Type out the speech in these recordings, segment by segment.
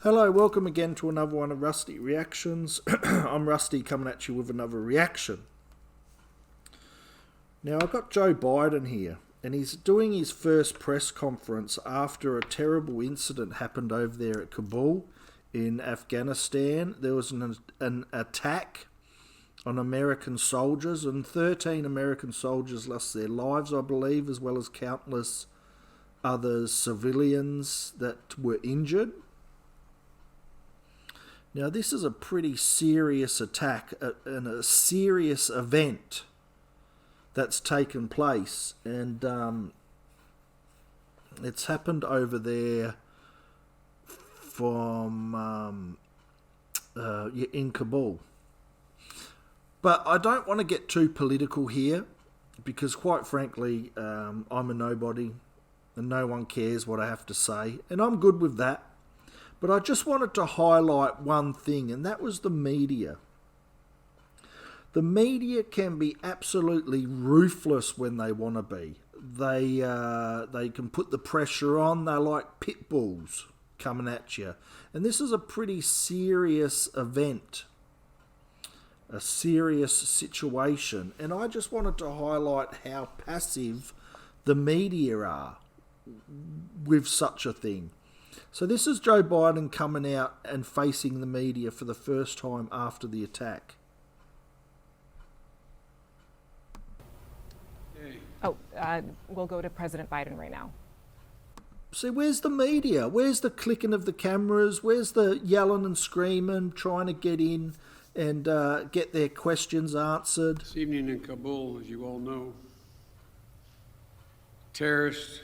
Hello, welcome again to another one of Rusty Reactions. I'm Rusty coming at you with another reaction. Now I've got Joe Biden here and he's doing his first press conference after a terrible incident happened over there at Kabul in Afghanistan. There was an attack on American soldiers and 13 American soldiers lost their lives, I believe, as well as countless other civilians that were injured. Now, this is a pretty serious attack and a serious event that's taken place. And it's happened over there from in Kabul. But I don't want to get too political here because, quite frankly, I'm a nobody and no one cares what I have to say. And I'm good with that. But I just wanted to highlight one thing, and that was the media. The media can be absolutely ruthless when they want to be. They can put the pressure on. They're like pit bulls coming at you. And this is a pretty serious event, a serious situation. And I just wanted to highlight how passive the media are with such a thing. So this is Joe Biden coming out and facing the media for the first time after the attack. We'll go to President Biden right now. See, where's the media? Where's the clicking of the cameras? Where's the yelling and screaming, trying to get in and get their questions answered? This evening in Kabul, as you all know, terrorists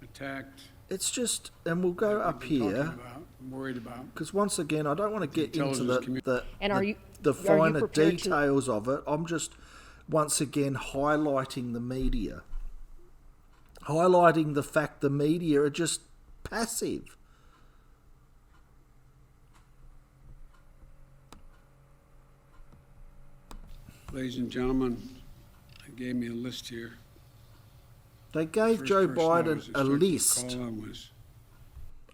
attacked. It's just, and we'll go up here, I'm worried about. because once again, I don't want to get into the are finer you details of it. I'm just, once again, highlighting the media. Highlighting the fact the media are just passive. Ladies and gentlemen, they gave me a list here. They gave Joe Biden a list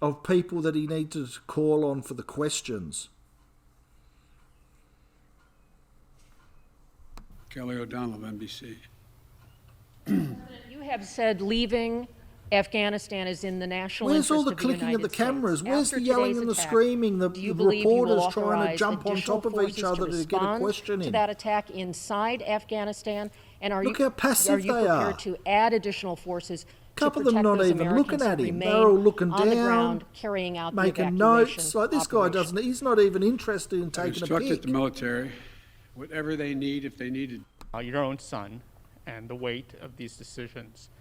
of people that he needed to call on for the questions. Kelly O'Donnell of NBC. You have said leaving Afghanistan is in the national interest Where's all the of clicking of the cameras? Where's the yelling and the attack, screaming? The reporters trying to authorize jump on top of each other to get a question to in? that attack inside Afghanistan? And Look how passive they are. prepared to add additional forces? A couple of them not even looking at him. They're all looking on the down, ground, carrying out making the notes. Like this guy operation. doesn't. He's not even interested in taking a Instructed pic. the military, whatever they need, if they needed. Your own son and the weight of these decisions.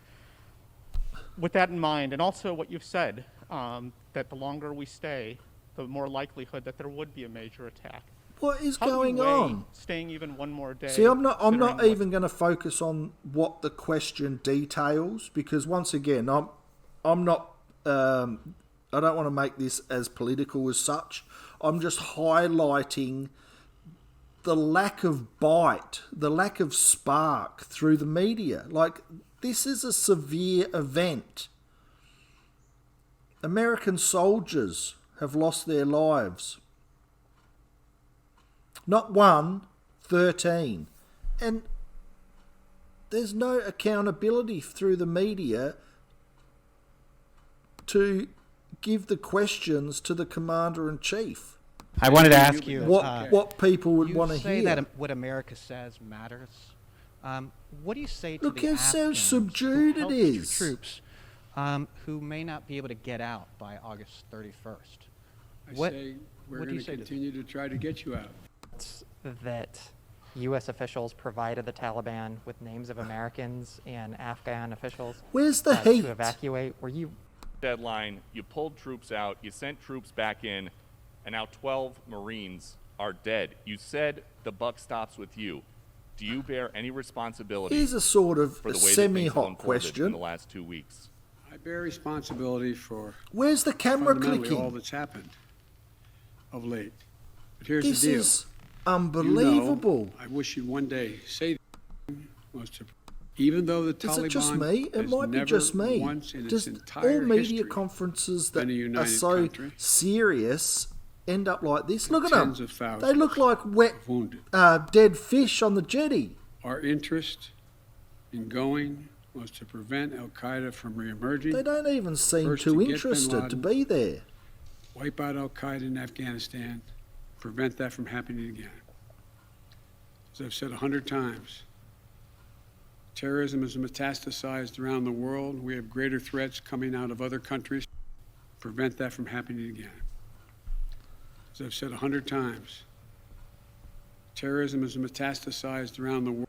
With that in mind, and also what you've said, that the longer we stay, the more likelihood that there would be a major attack. What is How do going you weigh on? Staying even one more day. See, I'm not considering even going to focus on what the question details, because once again, I'm not. I don't want to make this as political as such. I'm just highlighting the lack of bite, the lack of spark through the media. Like, this is a severe event. American soldiers have lost their lives. Not one, 13. And there's no accountability through the media to give the questions to the commander-in-chief. I wanted to ask you what people would want to hear. You say that what America says matters. What do you say to Look the how so Afghans subdued who it helped is. Troops who may not be able to get out by August 31st? I say we're going to continue to try to get you out. That U.S. officials provided the Taliban with names of Americans and Afghan officials Where's the heat? to evacuate. Were you deadline, you pulled troops out, you sent troops back in, and now 12 Marines are dead. You said the buck stops with you. Do you bear any responsibility? Here's a sort of for the way semi-hot question. In the last 2 weeks? I bear responsibility for Where's the camera fundamentally clicking? all that's happened of late. But here's This the deal. is unbelievable. You know, I wish you'd one day say was to Even though the Is Taliban it just me? It has might be never just me. once in Just its entire all media history conferences that been a are united so country. serious end up like this. Look at them. Tens of thousands They look like wet, of wounded. dead fish on the jetty. Our interest in going was to prevent Al-Qaeda from reemerging, They don't even seem First too to get bin interested to Laden. be there. wipe out Al-Qaeda in Afghanistan, prevent that from happening again. As I've said 100 times, terrorism is metastasized around the world. We have greater threats coming out of other countries. Prevent that from happening again. As I've said 100 times, terrorism is metastasized around the world.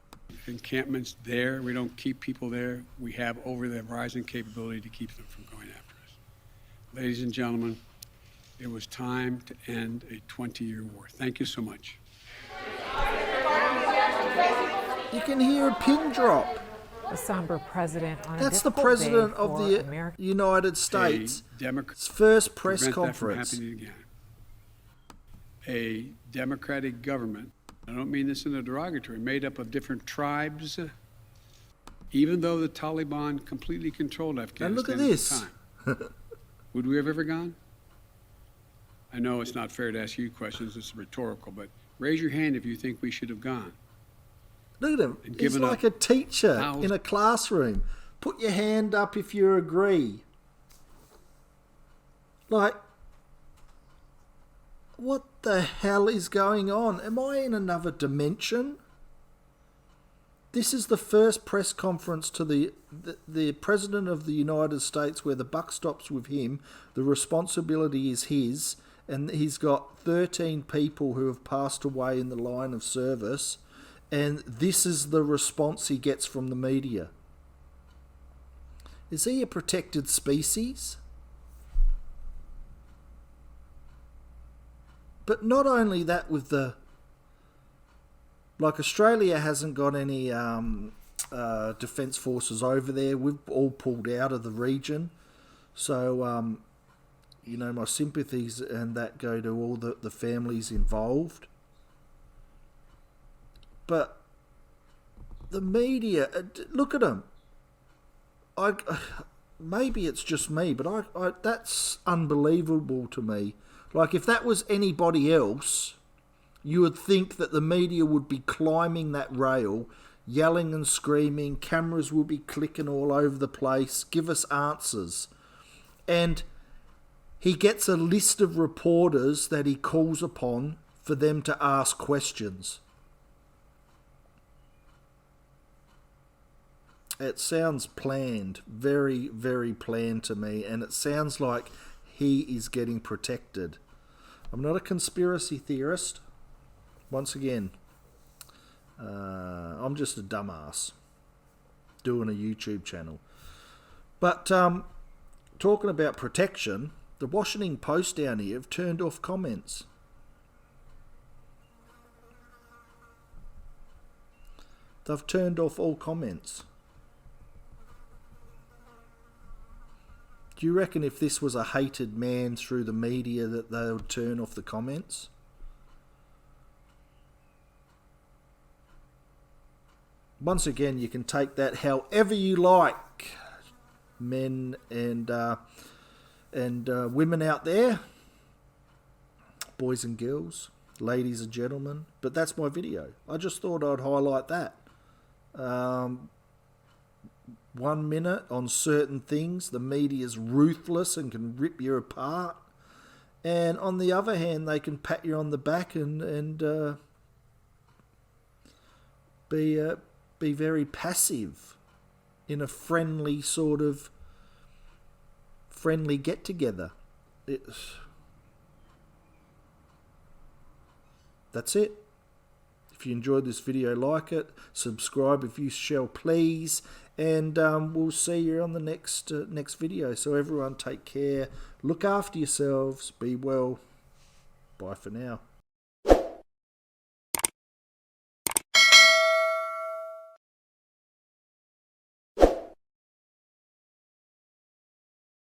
Encampments there. We don't keep people there. We have over-the-horizon capability to keep them from going after us. Ladies and gentlemen, it was time to end a 20-year war. Thank you so much. You can hear a pin drop. A somber president on That's a the difficult president day of for the America. United States. A Democrat. His first press Prevent that from conference. happening again. A democratic government, I don't mean this in a derogatory, made up of different tribes, even though the Taliban completely controlled Afghanistan look at at the this. time. Would we have ever gone? I know it's not fair to ask you questions, it's rhetorical, but raise your hand if you think we should have gone. Look at him. And He's given like up a teacher thousands- in a classroom. Put your hand up if you agree. Like, what the hell is going on? Am I in another dimension? This is the first press conference to the President of the United States where the buck stops with him. The responsibility is his. And he's got 13 people who have passed away in the line of service. And this is the response he gets from the media. Is he a protected species? But not only that, with the... Like, Australia hasn't got any defence forces over there. We've all pulled out of the region. So, you know, my sympathies and that go to all the families involved. But the media, look at them. Maybe it's just me, but that's unbelievable to me. Like, if that was anybody else, you would think that the media would be climbing that rail, yelling and screaming, cameras would be clicking all over the place, give us answers. And he gets a list of reporters that he calls upon for them to ask questions. It sounds planned, very, very planned to me, and it sounds like he is getting protected. I'm not a conspiracy theorist. Once again, I'm just a dumbass doing a YouTube channel. But talking about protection, the Washington Post down here have turned off comments. They've turned off all comments. Do you reckon if this was a hated man through the media that they would turn off the comments? Once again, you can take that however you like, men and women out there, boys and girls, ladies and gentlemen. But that's my video. I just thought I'd highlight that. 1 minute on certain things, the media's ruthless and can rip you apart, and on the other hand, they can pat you on the back and be very passive in a friendly sort of friendly get together. That's it. If you enjoyed this video, like it, subscribe if you shall please, and we'll see you on the next video. So everyone, take care, look after yourselves, be well. Bye for now.